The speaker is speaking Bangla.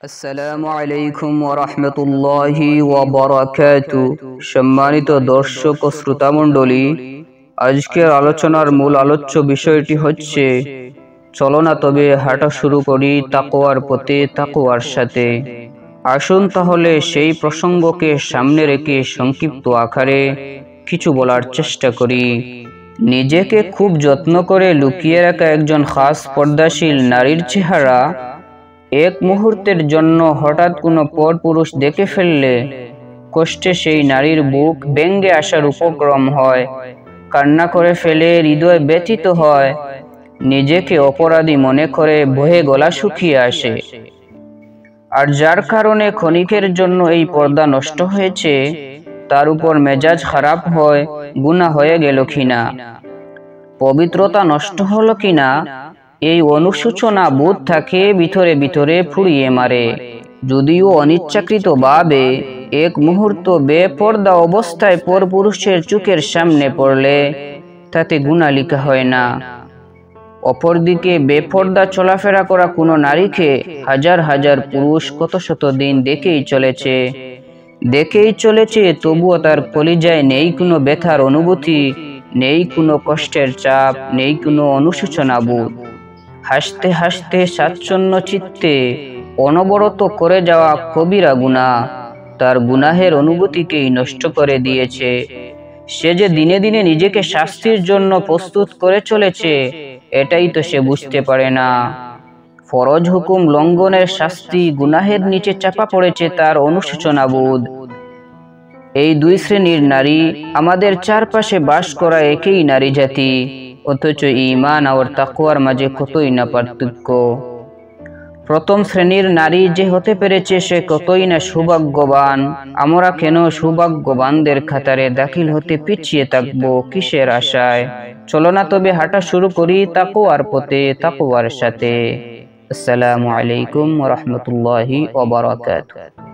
আসসালামু আলাইকুম ওয়া রাহমাতুল্লাহি ওয়া বারাকাতুহু। সম্মানিত দর্শক ও শ্রোতা মণ্ডলী, আজকের আলোচনার মূল আলোচ্য বিষয়টি হচ্ছে চলো না তবে হাঁটা শুরু করি তাকওয়ার পথে তাকওয়ার সাথে। আসুন তাহলে সেই প্রসঙ্গকে সামনে রেখে সংক্ষিপ্ত আকারে কিছু বলার চেষ্টা করি। নিজেকে খুব যত্ন করে লুকিয়ে রাখা একজন খাস পর্দাশীল নারীর চেহারা এক মুহূর্তের জন্য হঠাৎ কোনো পরপুরুষ দেখে ফেললে কষ্টে সেই নারীর বুক ভেঙে আসার উপক্রম হয়, কান্না করে ফেলে, হৃদয় ব্যথিত হয়, নিজেকে অপরাধী মনে করে ভয়ে গলা শুকিয়ে আসে। আর যার কারণে ক্ষণিকের জন্য এই পর্দা নষ্ট হয়েছে তার উপর মেজাজ খারাপ হয়, গুনাহ হয়ে গেল কিনা, পবিত্রতা নষ্ট হলো কিনা, এই অনুশোচনা বোধ থাকে ভিতরে ভিতরে ফুরিয়ে মারে। যদিও অনিচ্ছাকৃত ভাবে এক মুহূর্ত বেপর্দা অবস্থায় পরপুরুষের চোখের সামনে পড়লে তাতে গুনাহ লেখা হয় না। অপরদিকে বেপর্দা চলাফেরা করা কোনো নারীকে হাজার হাজার পুরুষ কত শত দিন দেখেই চলেছে, তবুও তার কলিজায় নেই কোনো ব্যথার অনুভূতি, নেই কোনো কষ্টের চাপ, নেই কোনো অনুশোচনা বোধ। হাসতে হাসতে স্বাচ্ছন্দ্য চিত্তে অনবরত করে যাওয়া কবিরা গুনাহ তার গুনাহের অনুভূতিকেই নষ্ট করে দিয়েছে। সে যে দিনে দিনে নিজেকে শাস্তির জন্য প্রস্তুত করে চলেছে, এটাই তো সে বুঝতে পারে না। ফরজ হুকুম লঙ্ঘনের শাস্তি গুনাহের নিচে চাপা পড়েছে তার অনুশোচনা বোধ। এই দুই শ্রেণীর নারী আমাদের চারপাশে বাস করা একই নারী জাতি, অথচ ঈমান আর তাকওয়ার মাঝে কতই না পার্থক্য। প্রথম শ্রেণীর নারী যে হতে পেরেছে সে কতই না সৌভাগ্যবান। আমরা কেন সৌভাগ্যবানদের খাতারে দাখিল হতে পিছিয়ে থাকবো কিসের আশায়? চলো না তবে হাঁটা শুরু করি তাকওয়ার পথে তাকওয়ার সাথে। আসসালামু আলাইকুম ওয়া রাহমাতুল্লাহি ওয়া বারাকাতুহু।